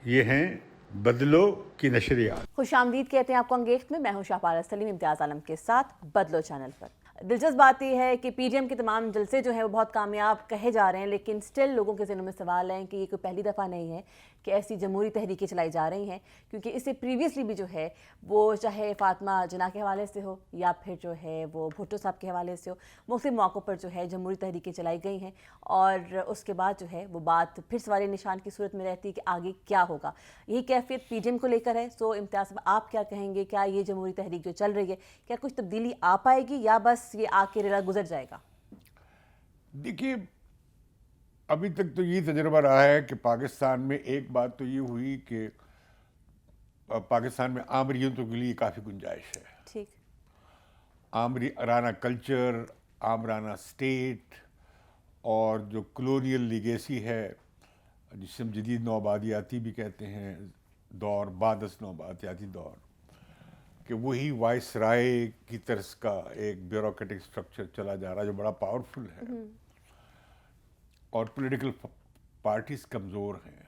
یہ ہیں بدلو کی نشریات۔ خوش آمدید کہتے ہیں آپ کو انگیخت میں. میں ہوں شاہپارہ سلیم امتیاز عالم کے ساتھ بدلو چینل پر. دلچسپ بات یہ ہے کہ پی ڈی ایم کے تمام جلسے جو ہیں وہ بہت کامیاب کہے جا رہے ہیں، لیکن سٹل لوگوں کے ذہنوں میں سوال ہے کہ یہ کوئی پہلی دفعہ نہیں ہے کہ ایسی جمہوری تحریکیں چلائی جا رہی ہیں، کیونکہ اس سے پریویسلی بھی جو ہے وہ چاہے فاطمہ جناح کے حوالے سے ہو یا پھر جو ہے وہ بھٹو صاحب کے حوالے سے ہو، مختلف موقعوں پر جو ہے جمہوری تحریکیں چلائی گئی ہیں، اور اس کے بعد جو ہے وہ بات پھر سوال نشان کی صورت میں رہتی ہے کہ آگے کیا ہوگا. یہی کیفیت پی ڈی ایم کو لے کر ہے. سو امتیاز صاحب آپ کیا کہیں گے؟ کیا یہ جمہوری تحریک جو چل رہی ہے کیا کچھ تبدیلی آ پائے گی یا بس یہ آ کے ریلا گزر جائے گا؟ دیکھیے، ابھی تک تو یہ تجربہ رہا ہے کہ پاکستان میں ایک بات تو یہ ہوئی کہ پاکستان میں آمریتوں کے لیے کافی گنجائش ہے. ٹھیک. آمرانہ کلچر، آمرانہ اسٹیٹ، اور جو کلونیل لیگیسی ہے جسے ہم جدید نوآبادیاتی بھی کہتے ہیں دور، بعدس نوآبادیاتی دور، کہ وہی وائس رائے کی طرز کا ایک بیوروکریٹک اسٹرکچر چلا جا رہا ہے جو بڑا پاورفل ہے، اور پولیٹیکل پارٹیز کمزور ہیں.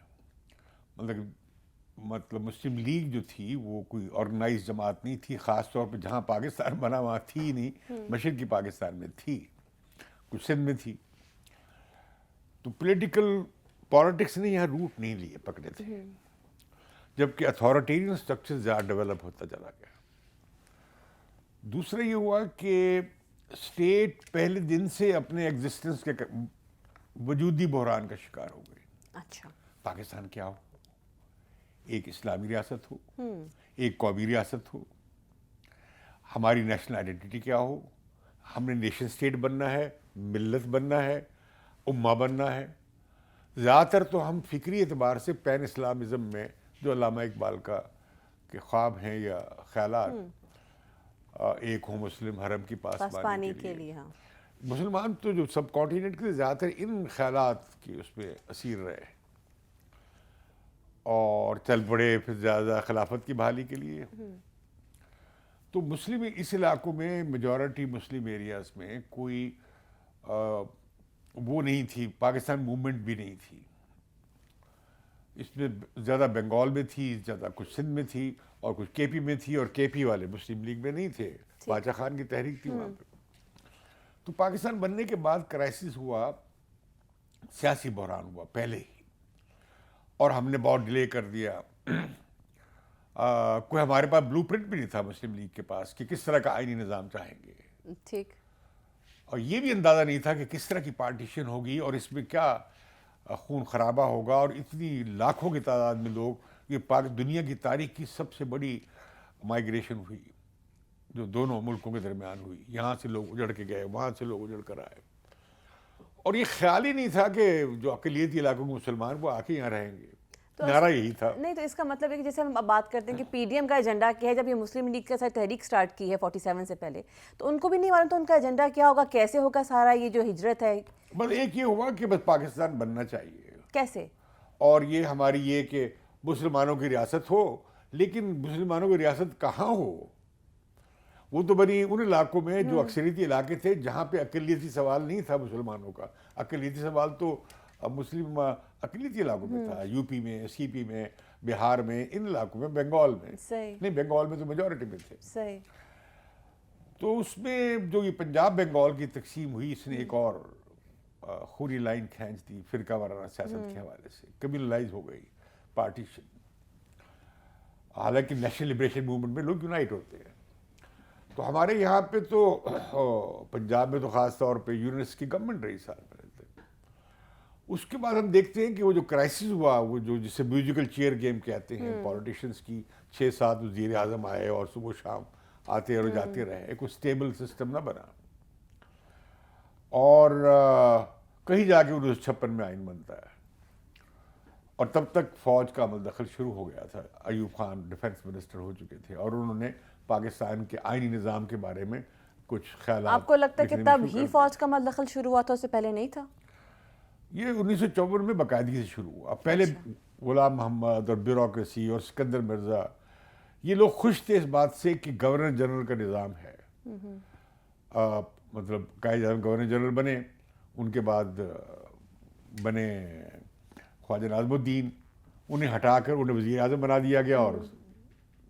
مطلب مسلم لیگ جو تھی وہ کوئی آرگنائز جماعت نہیں تھی، خاص طور پہ جہاں پاکستان بنا وہاں تھی ہی نہیں. مشرقی پاکستان میں تھی، کچھ سندھ میں تھی. تو پالیٹکس نے یہاں روٹ نہیں لیے پکڑے تھے، جبکہ اتھارٹیرین اسٹرکچر زیادہ ڈیولپ ہوتا چلا گیا. دوسرا یہ ہوا کہ اسٹیٹ پہلے دن سے اپنے ایگزسٹنس کے وجودی بحران کا شکار ہو گئی. اچھا. پاکستان کیا ہو؟ ایک اسلامی ریاست ہو، ایک قومی ریاست ہو، ہماری نیشنل آئیڈینٹی کیا ہو؟ ہم نے نیشن اسٹیٹ بننا ہے، ملت بننا ہے، امہ بننا ہے. زیادہ تر تو ہم فکری اعتبار سے پین اسلامزم میں جو علامہ اقبال کے خواب ہیں یا خیالات، ایک ہو مسلم حرم کی پاسبانی کے لیے. ہاں. مسلمان تو جو سب کانٹیننٹ کے زیادہ تر ان خیالات کی اس میں اسیر رہے اور چل پڑے پھر زیادہ خلافت کی بحالی کے لیے. تو مسلم اس علاقوں میں میجورٹی مسلم ایریاز میں کوئی وہ نہیں تھی، پاکستان موومنٹ بھی نہیں تھی. اس میں زیادہ بنگال میں تھی، زیادہ کچھ سندھ میں تھی، اور کچھ کے پی میں تھی، اور کے پی والے مسلم لیگ میں نہیں تھے. باچا خان کی تحریک تھی وہاں پہ. تو پاکستان بننے کے بعد کرائسس ہوا، سیاسی بحران ہوا پہلے ہی، اور ہم نے بہت ڈیلے کر دیا. کوئی ہمارے پاس بلو پرنٹ بھی نہیں تھا مسلم لیگ کے پاس کہ کس طرح کا آئینی نظام چاہیں گے. ٹھیک. اور یہ بھی اندازہ نہیں تھا کہ کس طرح کی پارٹیشن ہوگی اور اس میں کیا خون خرابہ ہوگا، اور اتنی لاکھوں کی تعداد میں لوگ. یہ دنیا کی تاریخ کی سب سے بڑی مائیگریشن ہوئی جو دونوں ملکوں کے درمیان ہوئی. یہاں سے لوگ اجڑ کے گئے، وہاں سے لوگ اجڑ کر آئے، اور یہ خیال ہی نہیں تھا کہ جو اقلیتی علاقوں کے مسلمان وہ آ کے یہاں رہیں گے. نعرہ یہی تھا. نہیں تو اس کا مطلب ہے کہ جیسے ہم بات کرتے ہیں کہ پی ڈی ایم کا ایجنڈا کیا ہے، جب یہ مسلم لیگ کے ساتھ تحریک سٹارٹ کی ہے 47 سے پہلے، تو ان کو بھی نہیں معلوم تو ان کا ایجنڈا کیا ہوگا، کیسے ہوگا سارا یہ جو ہجرت ہے. بس ایک یہ ہوا کہ بس پاکستان بننا چاہیے. کیسے؟ اور یہ ہماری یہ کہ مسلمانوں کی ریاست ہو، لیکن مسلمانوں کی ریاست کہاں ہو؟ وہ تو بنی ان علاقوں میں جو اکثریتی علاقے تھے جہاں پہ اقلیتی سوال نہیں تھا مسلمانوں کا. اقلیتی سوال تو مسلم اقلیتی علاقوں میں تھا، یو پی میں، سی پی میں، بہار میں، ان علاقوں میں، بنگال میں. نہیں، بنگال میں تو میجورٹی میں تھے. صحیح. تو اس میں جو یہ پنجاب بنگال کی تقسیم ہوئی، اس نے ایک اور خوری لائن کھینچ دی فرقہ وارانہ سیاست کے حوالے سے. کمیونلائز ہو گئی پارٹیشن. حالانکہ نیشنل لبریشن موومنٹ میں لوگ یونائٹ ہوتے ہیں. تو ہمارے یہاں پہ تو پنجاب میں تو خاص طور پہ یونس کی گورنمنٹ رہی سال میں رہتے. اس کے بعد ہم دیکھتے ہیں کہ وہ جو کرائسس ہوا، وہ جو جسے میوزیکل چیئر گیم کہتے ہیں، پولیٹیشینس کی 6-7 وزیر اعظم آئے اور صبح شام آتے اور جاتے رہے، ایک اسٹیبل سسٹم نہ بنا. اور کہیں جا کے 1956 میں آئین بنتا ہے، اور تب تک فوج کا عمل دخل شروع ہو گیا تھا. ایوب خان ڈیفنس منسٹر ہو چکے تھے، اور انہوں نے پاکستان کے آئینی نظام کے بارے میں کچھ خیالات. آپ کو لگتا ہے کہ تب ہی فوج کا عمل دخل شروع ہوا تھا، اس سے پہلے نہیں تھا؟ یہ 1954 میں باقاعدگی سے شروع ہوا. پہلے غلام محمد اور بیوروکریسی اور سکندر مرزا، یہ لوگ خوش تھے اس بات سے کہ گورنر جنرل کا نظام ہے. مطلب قائد اعظم گورنر جنرل بنے، ان کے بعد بنے خواجہ ناظم الدین، انہیں ہٹا کر انہیں وزیر اعظم بنا دیا گیا، اور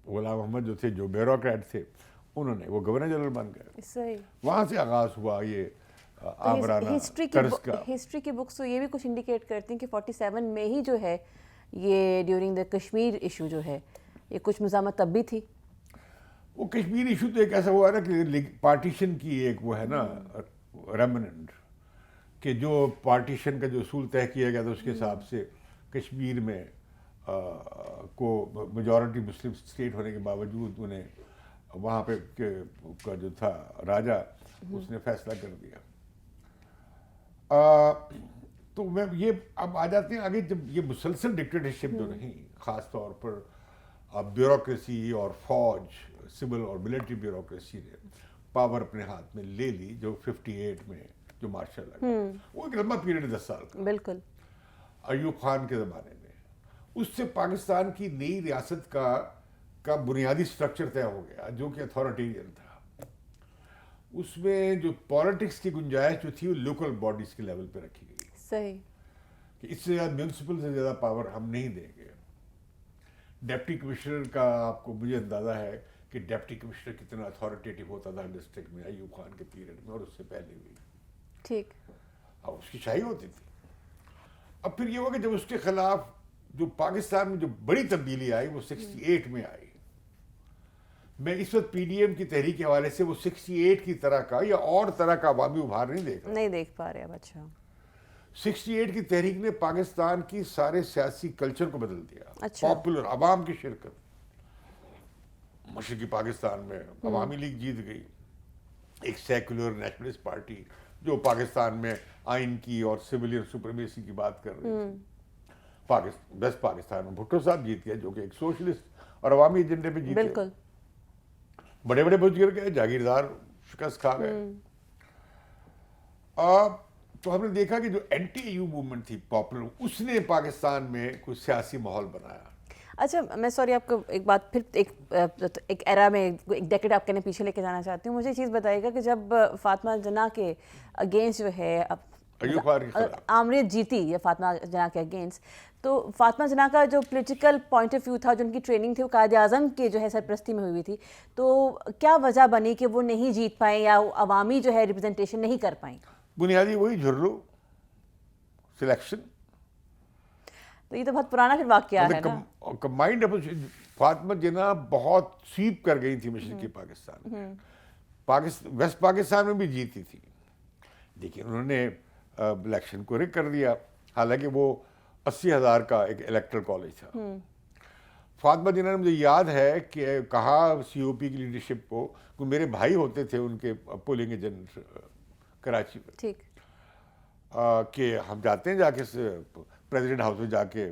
غلام محمد جو تھے، جو بیوروکریٹ تھے، انہوں نے وہ گورنر جنرل بن گئے. صحیح. وہاں سے آغاز ہوا یہ آمرانہ طرز کا. ہسٹری کی بکس تو یہ بھی کچھ انڈیکیٹ کرتی ہیں کہ 47 میں ہی جو ہے یہ ڈیورنگ دا کشمیر ایشو جو ہے یہ کچھ مزاحمت تب بھی تھی. وہ کشمیر ایشو تو ایک ایسا ہوا نا کہ پارٹیشن کی ایک وہ ہے نا ریمننٹ، کہ جو پارٹیشن کا جو اصول طے کیا گیا تھا اس کے حساب سے کشمیر میں کو میجورٹی مسلم اسٹیٹ ہونے کے باوجود انہیں وہاں پہ کا جو تھا راجا اس نے فیصلہ کر دیا. تو میں یہ اب آ جاتے ہیں آگے، جب یہ مسلسل ڈکٹیٹرشپ جو نہیں، خاص طور پر بیوروکریسی اور فوج، سول اور ملٹری بیوروکریسی نے پاور اپنے ہاتھ میں لے لی، جو 58 میں جو مارشل لگا، وہ ایک لمبا پیریڈ ہے 10 سال کا. بالکل. ایوب خان کے زمانے میں اس سے پاکستان کی نئی ریاست کا بنیادی سٹرکچر طے ہو گیا، جو کہ اتھارٹیرین تھا. اس میں جو پالیٹکس کی گنجائش جو تھی وہ لوکل باڈیز کے لیول پہ رکھی گئی. صحیح. کہ اس سے زیادہ میونسپل سے زیادہ پاور ہم نہیں دیں گے. ڈپٹی کمشنر کا آپ کو مجھے اندازہ ہے کہ ڈپٹی کمشنر کتنا اتھارٹیٹیو ہوتا تھا ڈسٹرکٹ میں ایوب خان کے پیریڈ میں، اور اس سے پہلے بھی. ٹھیک. اب اس کی شاہی ہوتی تھی. اب پھر یہ ہوا کہ جب اس کے خلاف جو پاکستان میں جو بڑی تبدیلی آئی وہ 68 میں آئی. میں اس وقت پی ڈی ایم کی تحریک کے حوالے سے وہ 68 کی طرح کا یا اور طرح کا عوامی ابھار نہیں دیکھ پا رہے اب. اچھا. 68 کی تحریک نے پاکستان کی سارے سیاسی کلچر کو بدل دیا. اچھا. پاپولر عوام کی شرکت، مشرقی پاکستان میں عوامی لیگ جیت گئی، ایک سیکولر نیشنلسٹ پارٹی جو پاکستان میں آئین کی اور سویلین سپریمیسی کی بات کر رہی تھی. ویسٹ پاکستان میں بھٹو صاحب جیت گئے جو کہ ایک سوشلسٹ اور عوامی ایجنڈے پہ جیتے. بالکل. بڑے بڑے بزرگ گئے، جاگیردار شکست کھا گئے. تو ہم نے دیکھا کہ جو اینٹی ایو موومنٹ تھی پاپولر، اس نے پاکستان میں کوئی سیاسی ماحول بنایا. اچھا، میں سوری آپ کو ایک بات پھر ایک ایرا میں ایک ڈیکیڈ آپ کہنے پیچھے لے کے جانا چاہتی ہوں. مجھے یہ چیز بتائیے گا کہ جب فاطمہ جناح کے اگینسٹ جو ہے آمریت جیتی یا فاطمہ جناح کے اگینسٹ، تو فاطمہ جناح کا جو پولیٹیکل پوائنٹ آف ویو تھا، جو ان کی ٹریننگ تھی وہ قائد اعظم کے جو ہے سرپرستی میں ہوئی تھی، تو کیا وجہ بنی کہ وہ نہیں جیت پائیں یا عوامی جو ہے ریپرزنٹیشن نہیں کر پائیں؟ بنیادی وہی جھرلو سلیکشن. تو یہ تو بہت پرانا پھر واقعہ ہے نا. کمبائنڈ فاطمہ جناح بہت سویپ کر گئی تھی مشرقی پاکستان میں. ویسٹ پاکستان میں بھی جیتی تھی، لیکن انہوں نے الیکشن کو رک کر دیا، حالانکہ وہ 80,000 کا ایک الیکٹرل کالج تھا. فاطمہ جناح نے مجھے یاد ہے کہ کہا سی او پی کی لیڈرشپ کو، میرے بھائی ہوتے تھے ان کے پولنگ ایجنٹ کراچی میں، ٹھیک، کہ ہم جاتے ہیں، جا کے پریزیڈنٹ ہاؤس میں جا کے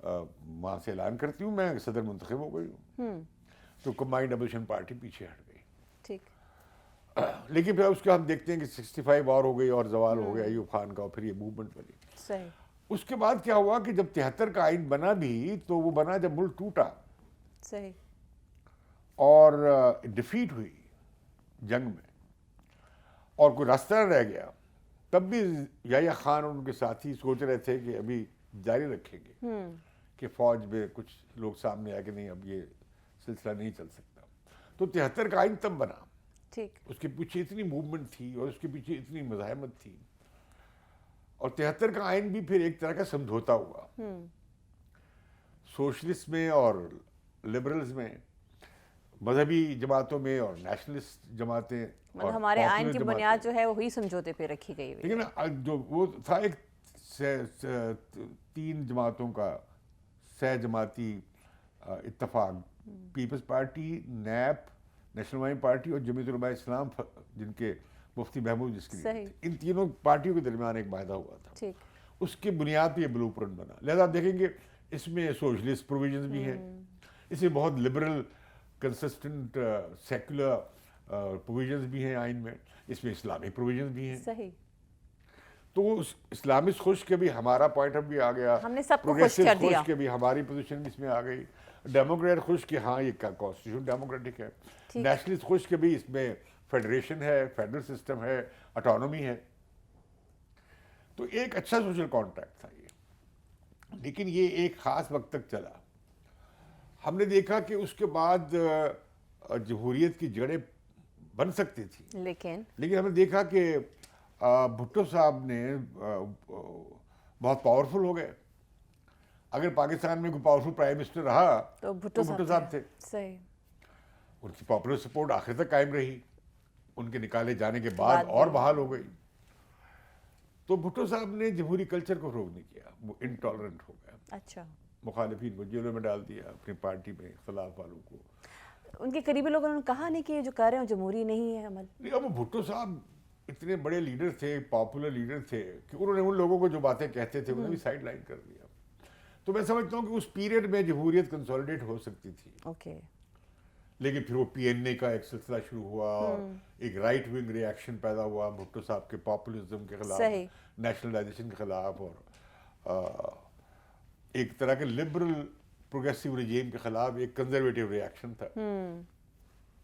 وہاں سے اعلان کرتی ہوں میں صدر منتخب ہو گئی ہوں. تو کمبائنڈ اپوزیشن پارٹی پیچھے ہٹ گئی. ٹھیک. لیکن پھر اس کے ہم دیکھتے ہیں کہ 65 اور ہو گئی اور زوال ہو گیا ایوب خان کا، اور پھر یہ موومنٹ بنی. صحیح. اس کے بعد کیا ہوا کہ جب 73 کا آئین بنا بھی تو وہ بنا جب ملک ٹوٹا. صحیح. اور ڈیفیٹ ہوئی جنگ میں اور کوئی راستہ نہ رہ گیا، تب بھی یحییٰ خان اور ان کے ساتھی سوچ رہے تھے کہ ابھی جاری رکھیں گے، کہ فوج میں کچھ لوگ سامنے آئے کہ نہیں اب یہ سلسلہ نہیں چل سکتا. تو 73 کا آئین تب بنا. ٹھیک. اس کے پیچھے اتنی موومنٹ تھی اور اس کے پیچھے اتنی مزاحمت تھی. اور 73 کا آئین بھی پھر ایک طرح کا سمجھوتا ہوا. سوشلسٹ میں اور لبرلز میں، مذہبی جماعتوں میں اور نیشنلسٹ جماعتیں، مطلب ہمارے آئین کی بنیاد جو ہے وہی سمجھوتے پہ رکھی گئی ہوئی. لیکن جو وہ تھا ایک 3 جماعتوں کا سہ جماعتی اتفاق، پیپلز پارٹی، نیپ، نیشنل عوامی پارٹی اور جمعیت علماء اسلام، جن کے مفتی محمود جس کی، ان تینوں پارٹیوں کے درمیان ایک معاہدہ ہوا تھا. اس کی بنیاد پہ یہ بلو پرنٹ بنا. لہذا آپ دیکھیں گے اس میں سوشلسٹ پروویژنز بھی ہیں، اس میں بہت لبرل کنسسٹنٹ سیکولر پروویژنز بھی ہیں آئین میں، اس میں اسلامی پروویژنز بھی ہیں. صحیح. تو اس اسلامسٹ خوش کے بھی ہمارا پوائنٹ آف بھی آ گیا، ہم نے سب کو خوش کر دیا، خوش کے بھی ہماری پوزیشن اس میں آ گئی، ڈیموکریٹ خوش کہ ہاں یہ کانسٹیٹیوشن ڈیموکریٹک ہے، نیشنلسٹ خوش کے بھی اس میں فیڈریشن ہے، فیڈرل سسٹم ہے، اٹانومی ہے. تو ایک اچھا سوشل کانٹریکٹ تھا یہ. لیکن یہ ایک خاص وقت تک چلا. ہم نے دیکھا کہ اس کے بعد جمہوریت کی جڑیں بن سکتی تھی، لیکن لیکن ہم نے دیکھا کہ بھٹو صاحب نے بہت پاورفل ہو گئے. اگر پاکستان میں کوئی پاورفل پرائم منسٹر رہا تو بھٹو صاحب تھے. صحیح. ان کی پاپولر سپورٹ آخر تک قائم رہی، ان کے نکالے جانے کے بعد اور بحال ہو گئی. تو بھٹو صاحب نے جمہوری کلچر کو فروغ نہیں کیا، وہ انٹالرنٹ ہو گیا. اچھا. مخالفین کو جیلوں میں ڈال دیا، اپنی پارٹی میں اختلاف والوں کو. ان کے قریبی لوگوں نے کہا نہیں کہ یہ جو کر رہے ہیں جمہوری نہیں ہے عمل. نہیں، اب بھٹو صاحب اتنے بڑے لیڈر تھے، پاپولر لیڈر تھے، کہ انہوں نے ان لوگوں کو جو باتیں کہتے تھے انہیں بھی سائڈ لائن کر دیا. تو میں سمجھتا ہوں کہ اس پیریڈ میں جمہوریت کنسولیڈیٹ ہو سکتی تھی. اوکے. لیکن پھر وہ پی این اے کا ایک سلسلہ شروع ہوا اور ایک رائٹ ونگ ری ایکشن پیدا ہوا بھٹو صاحب کے پاپولزم کے خلاف، نیشنلائزیشن کے خلاف، اور ایک طرح کے لبرل پروگریسو رجیم کے خلاف ایک کنزرویٹو ری ایکشن تھا.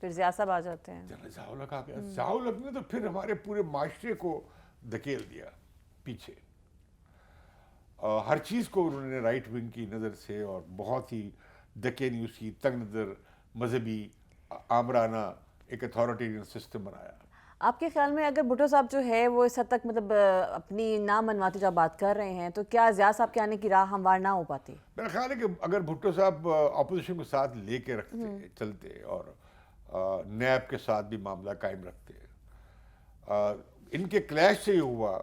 پھر ضیاء صاحب آ جاتے ہیں. جنرل ضیاء الحق آ گیا. ضیاء الحق نے تو پھر ہمارے پورے معاشرے کو دھکیل دیا پیچھے. ہر چیز کو انہوں نے رائٹ ونگ کی نظر سے اور بہت ہی دکے نیوسی، تنگ نظر، مذہبی، آمرانہ ایک اتھارٹیرین سسٹم بنایا. آپ کے خیال میں اگر بھٹو صاحب جو ہے وہ اس حد تک مطلب اپنی نہ منواتے جو آپ بات کر رہے ہیں تو کیا ضیاء صاحب کے آنے کی راہ ہموار نہ ہو پاتی؟ میرا خیال ہے کہ اگر بھٹو صاحب اپوزیشن کو ساتھ لے کے رکھتے، چلتے، اور نیب کے ساتھ بھی معاملہ قائم رکھتے. ان کے کلیش سے یہ ہوا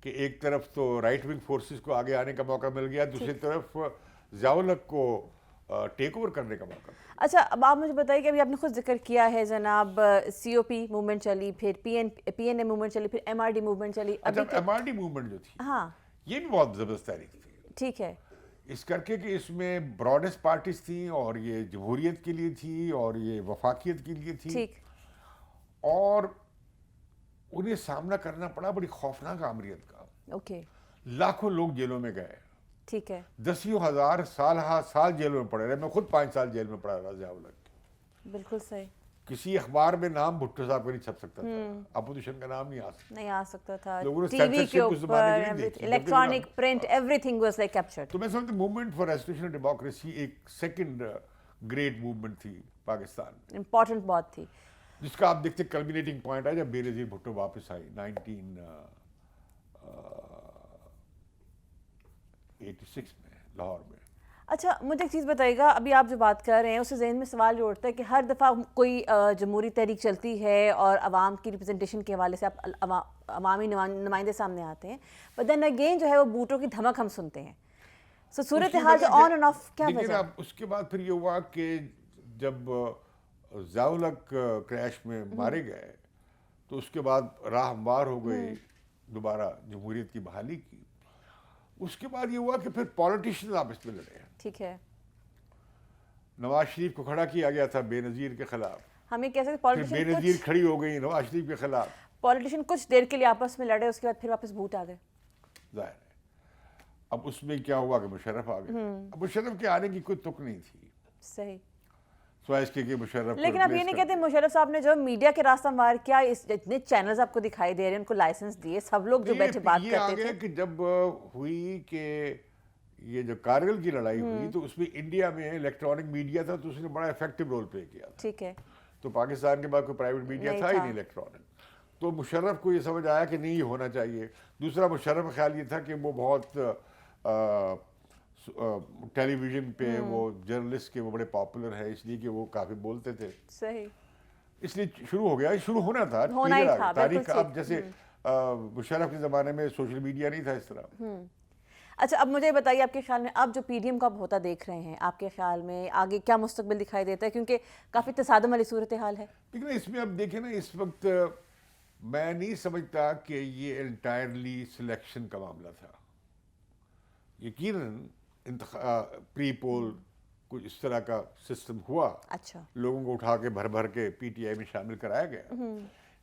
کہ ایک طرف تو رائٹ ونگ فورسز کو آگے آنے کا موقع مل گیا، دوسری طرف ضیاء الحق کو ٹیک اوور کرنے کا موقع. اچھا، اب آپ مجھے بتائیے کہ ابھی آپ نے خود ذکر کیا ہے جناب سی او پی موومنٹ چلی، پھر پی این اے موومنٹ چلی، پھر ایم آر ڈی موومنٹ چلی. اچھا، ایم آر ڈی موومنٹ جو تھی ہاں یہ بھی بہت زبردست تحریک تھی. ٹھیک ہے. اس کر کے کہ اس میں براڈسٹ پارٹیز تھیں، اور یہ جمہوریت کے لیے تھی، اور یہ وفاقیت کے لیے تھی. ٹھیک. اور انہیں سامنا کرنا پڑا بڑی خوفناک آمریت کا. اوکے. لاکھوں لوگ جیلوں میں گئے. ٹھیک ہے. دسیوں ہزار سال جیلوں میں پڑے رہے. میں خود 5 سال جیل میں پڑا رہا ضیاء الحق. بالکل صحیح. کسی اخبار میں نام بھٹو صاحب کا نہیں چھپ سکتا تھا، اپوزیشن کا نام نہیں آ سکتا تھا. لوگوں نے ٹی وی کے censorship اس زمانے کی نہیں اوپر دیکھی. Electronic print every thing was like captured. تو میں سمجھتا ہوں موومنٹ فار ریسٹوریشن ڈیموکریسی ایک سیکنڈ گریٹ موومنٹ تھی پاکستان میں، امپورٹنٹ بہت تھی، جس کا آپ دیکھتے کلمینیٹنگ پوائنٹ ہے جب بے نظیر بھٹو واپس آئی 1986 میں لاہور میں. اچھا مجھے ایک چیز بتائیے گا، ابھی آپ جو بات کر رہے ہیں اس سے ذہن میں سوال جو اٹھتا ہے کہ ہر دفعہ کوئی جمہوری تحریک چلتی ہے اور عوام کی ریپرزنٹیشن کے حوالے سے آپ عوامی نمائندے سامنے آتے ہیں، بٹ دین اگین جو ہے وہ بوٹوں کی دھمک ہم سنتے ہیں. سو صورتحال جو آن اینڈ آف کیا وجہ؟ اس کے بعد پھر یہ ہوا کہ جب ضیاء الحق کریش میں مارے گئے تو اس کے بعد راہ ہموار ہو گئی دوبارہ جمہوریت کی بحالی کی. اس کے بعد یہ ہوا کہ پھر پولیٹیشنز آپس میں لڑے. ٹھیک ہے. نواز شریف کو کھڑا کیا گیا تھا بے نظیر کے خلاف، ہم یہ کہہ سکتے پھر بے نظیر کھڑی ہو گئی نواز شریف کے خلاف. پولیٹیشین کچھ دیر کے لیے آپس میں لڑے، اس کے بعد پھر واپس بھوت آ گئے. ظاہر ہے. اب اس میں کیا ہوا کہ مشرف آ گئے. اب مشرف کے آنے کی کوئی تک نہیں تھی. صحیح. سوائے اس کے کہ مشرف. لیکن آپ یہ نہیں کہتے مشرف صاحب نے جو میڈیا کے راستہ مار کیا، جتنے چینلز آپ کو دکھائی دے رہے ہیں ان کو لائسنس دیے، سب لوگ جو بیٹھے بات کرتے تھے. کہ جب ہوئی کہ یہ جو کارگل کی لڑائی ہوئی تو اس میں انڈیا میں الیکٹرانک میڈیا تھا تو اس نے بڑا افیکٹو رول پلے کیا تھا. ٹھیک ہے. تو پاکستان کے بعد کوئی پرائیویٹ میڈیا تھا ہی نہیں الیکٹرانک. تو مشرف کو یہ سمجھ آیا کہ نہیں یہ ہونا چاہیے. دوسرا مشرف کا خیال یہ تھا کہ وہ بہت ٹیلی ویژن پہ وہ جرنلسٹ کے وہ بڑے پاپولر ہیں اس لیے کہ وہ کافی بولتے تھے. صحیح. اس لیے شروع ہو گیا، شروع ہونا تھا تاریخ کا. اب جیسے مشرف کے زمانے میں سوشل میڈیا نہیں تھا اس طرح. اچھا اب مجھے بتائیے آپ کے خیال میں اب جو پی ڈی ایم کا ہوتا دیکھ رہے ہیں، آپ کے خیال میں آگے کیا مستقبل دکھائی دیتا ہے؟ کیونکہ کافی تصادم والی صورتحال ہے. لیکن اس میں اب دیکھیں نا، اس وقت میں نہیں سمجھتا کہ یہ انٹائرلی سلیکشن کا معاملہ تھا. یقیناً پری پول کچھ اس طرح کا سسٹم ہوا. اچھا. لوگوں کو اٹھا کے بھر کے پی ٹی آئی میں شامل کرایا گیا.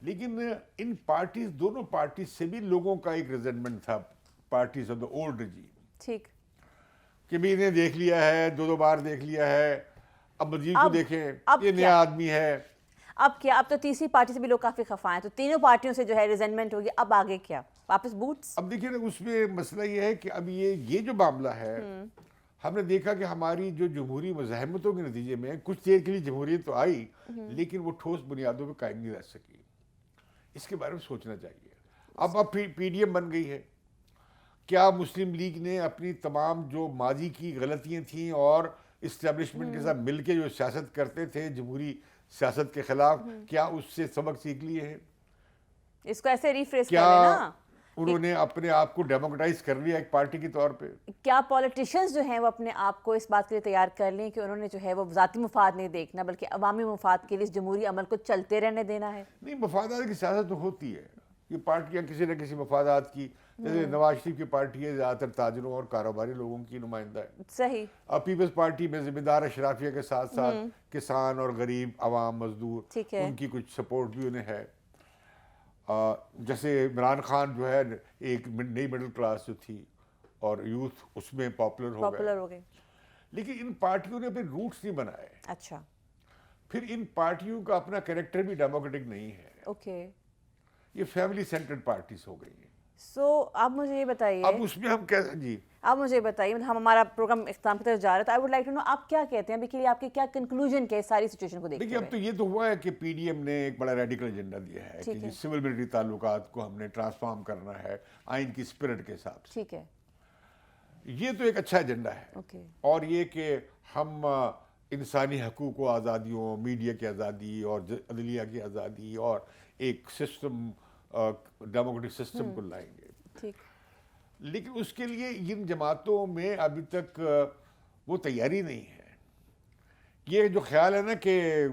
لیکن ان پارٹیز، دونوں پارٹیز سے بھی لوگوں کا ایک ریزنٹمنٹ تھا، پارٹیز آف دا اولڈ رجیم. ٹھیک. کہ بھی انہیں دیکھ لیا ہے، دو بار دیکھ لیا ہے، اب مزید کو دیکھیں، یہ نیا آدمی ہے. اب کیا؟ اب تو تیسری پارٹی سے بھی لوگ کافی خفا ہیں، تو تینوں پارٹیوں سے جو ہے ریزنٹمنٹ ہوگی، اب آگے کیا؟ واپس بوٹس. اب دیکھیے نا اس میں مسئلہ یہ ہے کہ اب یہ جو معاملہ ہے ہم نے دیکھا کہ ہماری جو جمہوری مزاحمتوں کے نتیجے میں کچھ دیر کے لیے جمہوریت تو آئی لیکن وہ ٹھوس بنیادوں پہ قائم نہیں رہ سکی. اس کے بارے میں سوچنا چاہیے. اب پی ڈی ایم بن گئی ہے. کیا مسلم لیگ نے اپنی تمام جو ماضی کی غلطیاں تھیں اور اسٹیبلشمنٹ کے ساتھ مل کے جو سیاست کرتے تھے جمہوری سیاست کے خلاف, کیا اس سے سبق سیکھ لیے ہیں؟ اس کو ایسے ریفریز کر کیا لینا, انہوں نے اپنے آپ کو ڈیموکریٹائز کر لیا ایک پارٹی کے طور پہ؟ کیا پولیٹیشینز جو ہیں وہ اپنے آپ کو اس بات کے لیے تیار کر لیں کہ انہوں نے جو ہے وہ ذاتی مفاد نہیں دیکھنا بلکہ عوامی مفاد کے لیے اس جمہوری عمل کو چلتے رہنے دینا ہے؟ نہیں, مفادات کی سیاست تو ہوتی ہے. یہ پارٹیاں کسی نہ کسی مفادات کی, جیسے نواز شریف کی پارٹی ہے زیادہ تر تاجروں اور کاروباری لوگوں کی نمائندہ ہے. صحیح. اب پیپلز پارٹی میں ذمہ دار اشرافیہ کے ساتھ ساتھ کسان اور غریب عوام مزدور, ٹھیک ہے, ان کی کچھ سپورٹ بھی انہیں ہے. جیسے عمران خان جو ہے ایک نئی مڈل کلاس جو تھی اور یوتھ اس میں پاپولر ہو گئے, لیکن ان پارٹیوں نے اپنے روٹس نہیں بنائے. اچھا. پھر ان پارٹیوں کا اپنا کریکٹر بھی ڈیموکریٹک نہیں ہے. اوکے. یہ فیملی سینٹرڈ پارٹیز ہو گئی ہیں. سو آپ مجھے یہ بتائیے, اب اس میں ہم جی آپ مجھے یہ بتائیے, ہم ہمارا پروگرام اختتام کی طرف جا رہا ہے تو I would like to know آپ کیا کہتے ہیں ابھی کے لیے, آپ کے کیا کنکلوژن کے ساری سچویشن کو دیکھتے دیکھیے. اب تو یہ تو ہوا ہے کہ پی ڈی ایم نے ایک بڑا ریڈیکل ایجنڈا دیا ہے کہ سول ملٹری تعلقات کو ہم نے ٹرانسفارم کرنا ہے آئین کی اسپرٹ کے حساب سے. ٹھیک ہے. یہ تو ایک اچھا ایجنڈا ہے. اوکے. اور یہ کہ ہم انسانی حقوق و آزادیوں, میڈیا کی آزادی اور عدلیہ کی آزادی اور ایک سسٹم, ڈیموکریٹک سسٹم کو لائیں گے. ٹھیک. لیکن اس کے لیے ان جماعتوں میں ابھی تک وہ تیاری نہیں ہے. یہ جو خیال ہے نا کہ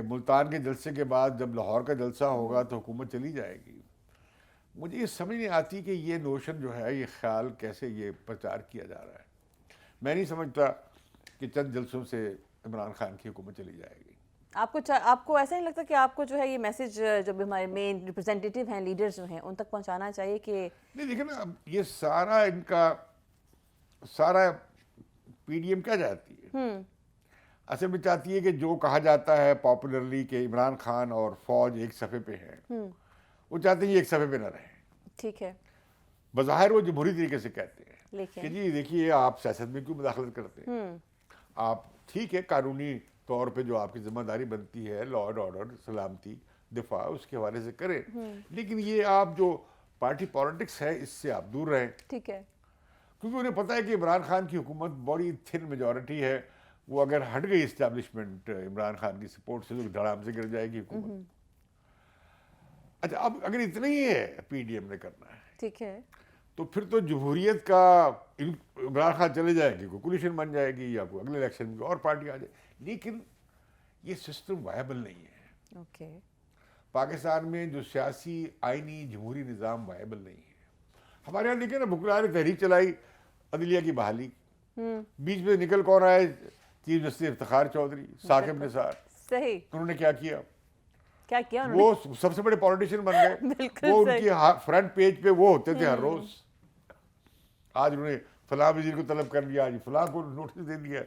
ملتان کے جلسے کے بعد جب لاہور کا جلسہ ہوگا تو حکومت چلی جائے گی, مجھے یہ سمجھ نہیں آتی کہ یہ نوشن جو ہے, یہ خیال کیسے یہ پرچار کیا جا رہا ہے. میں نہیں سمجھتا کہ چند جلسوں سے عمران خان کی حکومت چلی جائے گی. آپ کو ایسا نہیں لگتا کہ آپ کو جو ہے یہ میسج جو بھی ہمارے مین ریپرزینٹیٹیو ہیں, لیڈرز جو ہیں, ان تک پہنچانا چاہیے کہ نہیں دیکھیں نا, اب یہ سارا ان کا سارا پی ڈی ایم کیا چاہتی ہے, اصل میں چاہتی ہے کہ جو کہا جاتا ہے پاپولرلی کہ عمران خان اور فوج ایک صفحے پہ ہیں, وہ چاہتے ہیں یہ ایک صفحے پہ نہ رہیں. ٹھیک ہے. بظاہر وہ جمہوری طریقے سے کہتے ہیں لیکن کہ جی دیکھیے آپ سیاست میں کیوں مداخلت کرتے ہیں, آپ ٹھیک ہے قانونی طور پہ جو آپ کی ذمہ داری بنتی ہے لا اینڈ آرڈر, سلامتی, دفاع, اس کے حوالے سے کریں, لیکن یہ آپ جو پارٹی پالیٹکس ہے اس سے آپ دور رہیں. ٹھیک ہے. کیونکہ انہیں پتہ ہے کہ عمران خان کی حکومت بڑی تھن میجورٹی ہے, وہ اگر ہٹ گئی اسٹیبلشمنٹ عمران خان کی سپورٹ سے تو دھڑام سے گر جائے گی حکومت. اچھا, اب اگر اتنا ہی ہے پی ڈی ایم نے کرنا ہے, ٹھیک ہے, تو پھر تو جمہوریت کا عمران خان چلے جائے گی, کوئی کولیشن بن جائے گی یا کوئی اگلے الیکشن میں اور پارٹی آ جائے, لیکن یہ سسٹم وائبل نہیں ہے. اوکے. پاکستان میں جو سیاسی آئینی جمہوری نظام وائبل نہیں ہے. ہمارے یہاں دیکھیں نا, بھکرا نے تحریک چلائی عدلیہ کی بحالی, بیچ میں نکل کون آئے, چیف جسٹس افتخار چودھری, ثاقب نثار. صحیح. انہوں نے کیا کیا, انہوں وہ سب سے بڑے پولیٹیشین بن گئے. وہ ان کی فرنٹ پیج پہ وہ ہوتے تھے ہر روز. آج انہوں نے فلاں وزیر کو طلب کر لیا, آج فلاں کو نوٹس دے دیا.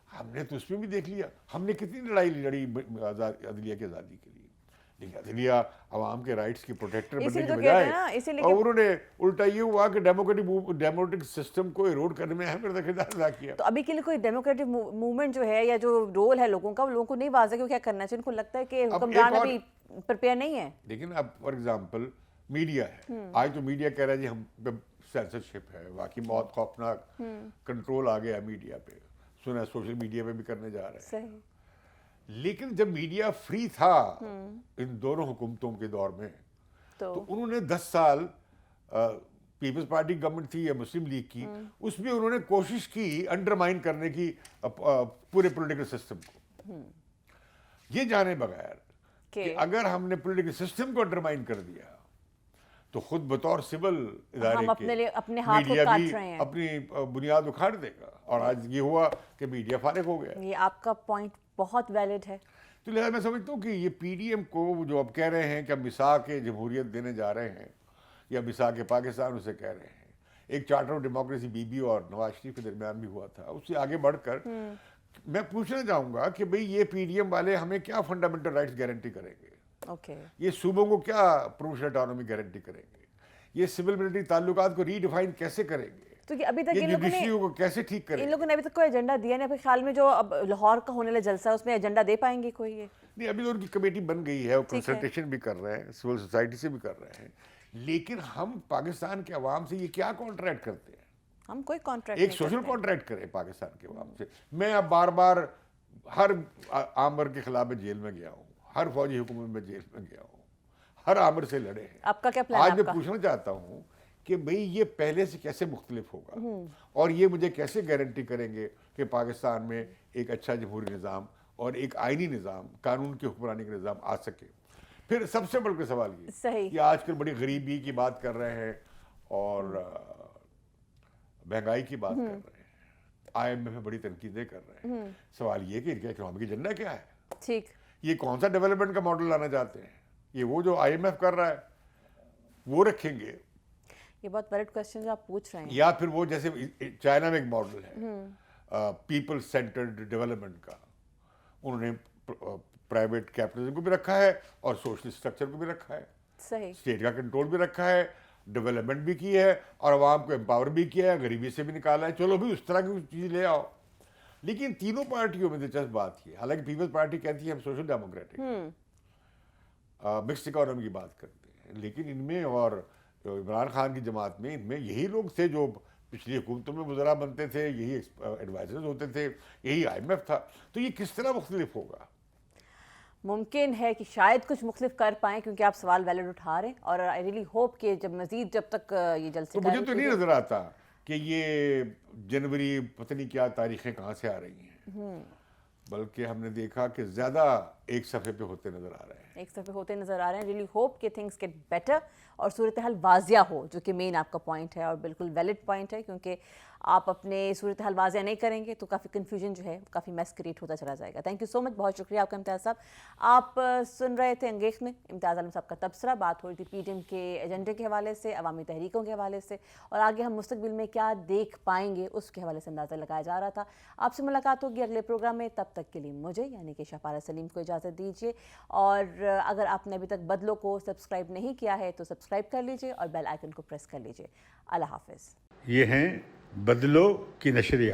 ہم نے تو اس میں بھی دیکھ لیا, ہم نے کتنی لڑائی لڑی عدلیہ کی آزادی کے لیے, لیکن عدلیہ عوام کے رائٹس کی پروٹیکٹر بننے کے بجائے, اور انہوں نے الٹا یہ ہوا کہ ڈیموکریٹک سسٹم کو ایروڈ کرنے میں اہم کردار ادا کیا. تو ابھی کے لیے کوئی ڈیموکریٹک موومنٹ جو ہے یا جو رول ہے لوگوں کا, وہ لوگوں کو نہیں واضح کہ کیا کرنا چاہیے. ان کو لگتا ہے کہ حکمران ابھی پریپیئر نہیں ہے. لیکن اب فار ایگزامپل میڈیا ہے, آج تو میڈیا کہہ رہا ہے جی ہم پہ سینسرشپ ہے, واقعی بہت خوفناک کنٹرول آ گیا میڈیا پہ, سنا سوشل میڈیا پہ بھی کرنے جا رہے ہیں. صحیح. لیکن جب میڈیا فری تھا ان دونوں حکومتوں کے دور میں, تو انہوں نے 10 سال پیپلز پارٹی گورنمنٹ تھی یا مسلم لیگ کی, اس میں انہوں نے کوشش کی انڈرمائن کرنے کی پورے پولیٹیکل سسٹم کو, یہ جانے بغیر کہ اگر ہم نے پولیٹیکل سسٹم کو انڈرمائن کر دیا تو خود بطور سول ادارے کے اپنے ہاتھ کو کاٹ رہے ہیں, اپنی بنیاد اکھاڑ دے گا. اور آج یہ ہوا کہ میڈیا فارغ ہو گیا. یہ آپ کا پوائنٹ بہت ویلڈ ہے. تو لہٰذا میں سمجھتا ہوں کہ یہ پی ڈی ایم کو جو اب کہہ رہے ہیں کہ اب میثاق جمہوریت دینے جا رہے ہیں یا میثاق پاکستان اسے کہہ رہے ہیں, ایک charter of democracy B B اور نواز شریف کے درمیان بھی ہوا تھا, اس سے آگے بڑھ کر میں پوچھنا چاہوں گا کہ بھئی یہ پی ڈی ایم والے ہمیں کیا فنڈامنٹل رائٹس گارنٹی کریں گے, اوکے, یہ صوبوں کو کیا پروونشل اٹانومی گارنٹی کریں گے, یہ سول ملٹری تعلقات کو ری ڈیفائن کیسے کریں گے, تو یہ ابھی تک یہ ان لوگوں نے جوڈیشری کو کیسے ٹھیک کریں ان گے؟ لوگوں نے ابھی تک کوئی ایجنڈا دیا نہیں. اپنے خیال میں جو اب لاہور کا ہونے والا جلسہ ہے اس میں ایجنڈا دے پائیں گے کوئی؟ یہ نہیں, ابھی تو ان کی کمیٹی بن گئی ہے, وہ کنسلٹیشن بھی کر رہے ہیں, سول سوسائٹی سے بھی کر رہے ہیں, لیکن ہم پاکستان کے عوام سے یہ کیا کانٹریکٹ کرتے ہیں؟ ہم کوئی کانٹریکٹ ایک سوشل کانٹریکٹ کریں پاکستان کے عوام سے. میں اب بار بار ہر عامر کے خلاف میں جیل میں گیا ہوں, ہر فوجی حکومت میں جیل میں گیا ہوں, ہر عامر سے لڑے ہیں. آپ کا کیا پلان آج ہے میں پوچھنا چاہتا ہوں کہ بھئی یہ پہلے سے کیسے مختلف ہوگا, اور یہ مجھے کیسے گارنٹی کریں گے کہ پاکستان میں ایک اچھا جمہوری نظام اور ایک آئینی نظام, قانون کی حکمرانی کا نظام آ سکے. پھر سب سے بڑھ کے سوال یہ صحیح کہ آج کل بڑی غریبی کی بات کر رہے ہیں اور مہنگائی کی بات کر رہے ہیں, آئی ایم ایف میں بڑی تنقیدیں کر رہے ہیں. سوال یہ کہ ان کا اکنامک ایجنڈا کیا ہے؟ ٹھیک, یہ کون سا ڈیولپمنٹ کا ماڈل لانا چاہتے ہیں؟ یہ وہ جو آئی ایم ایف کر رہا ہے وہ رکھیں گے, یہ بہت ویلڈ کوسچن جو آپ پوچھ رہے ہیں. یا پھر وہ جیسے چائنا میں ایک ماڈل ہے پیپل سینٹرڈ ڈیولپمنٹ کا, انہوں نے پرائیویٹ کیپٹلزم کو بھی رکھا ہے اور سوشل اسٹرکچر کو بھی رکھا ہے, صحیح, اسٹیٹ کا کنٹرول بھی رکھا ہے, ڈیولپمنٹ بھی کی ہے اور عوام کو امپاور بھی کیا ہے, غریبی سے بھی نکالا ہے. چلو بھی اس طرح کی چیز لے آؤ. لیکن تینوں پارٹیوں میں دلچسپ بات یہ, حالانکہ پیپلز پارٹی کہتی ہے ہم سوشل ڈیموکریٹک مکسڈ اکانومی کی بات کرتے ہیں, لیکن ان میں اور عمران خان کی جماعت میں ان میں یہی لوگ تھے جو پچھلی حکومتوں میں وزراء بنتے تھے, یہی ایڈوائزرز ہوتے تھے, یہی آئی ایم ایف تھا. تو یہ کس طرح مختلف ہوگا؟ ممکن ہے کہ شاید کچھ مختلف کر پائیں کیونکہ آپ سوال ویلڈ اٹھا رہے ہیں, اور آئی ریلی ہوپ کہ جب تک یہ جلسے تو مجھے تو نہیں نظر آتا کہ یہ جنوری پتہ نہیں کیا تاریخیں کہاں سے آ رہی ہیں, بلکہ ہم نے دیکھا کہ زیادہ ایک صفحے پہ ہوتے نظر آ رہے ہیں. ایک صفحے ہوتے نظر آ رہے ہیں. ریلی ہوپ کہ تھنگس گیٹ بیٹر اور صورتحال واضح ہو, جو کہ مین آپ کا پوائنٹ ہے اور بالکل ویلڈ پوائنٹ ہے, کیونکہ آپ اپنے صورتحال واضح نہیں کریں گے تو کافی کنفیوژن جو ہے کافی میس کریٹ ہوتا چلا جائے گا. تھینک یو سو مچ, بہت شکریہ آپ کا امتیاز صاحب. آپ سن رہے تھے انگیخت میں امتیاز عالم صاحب کا تبصرہ, بات ہو رہی تھی پی ٹی ایم کے ایجنڈے کے حوالے سے, عوامی تحریکوں کے حوالے سے, اور آگے ہم مستقبل میں کیا دیکھ پائیں گے اس کے حوالے سے اندازہ لگایا جا رہا تھا. آپ سے ملاقات ہوگی اگلے پروگرام میں, تب تک کے لیے مجھے یعنی کہ شفارہ سلیم کو اجازت دیجیے, اور اگر آپ نے ابھی تک بدلو کو سبسکرائب نہیں کیا ہے تو سبسکرائب کر لیجیے اور بیل آئیکن کو پریس کر لیجیے. اللہ حافظ. یہ ہیں بدلو کی نشریات.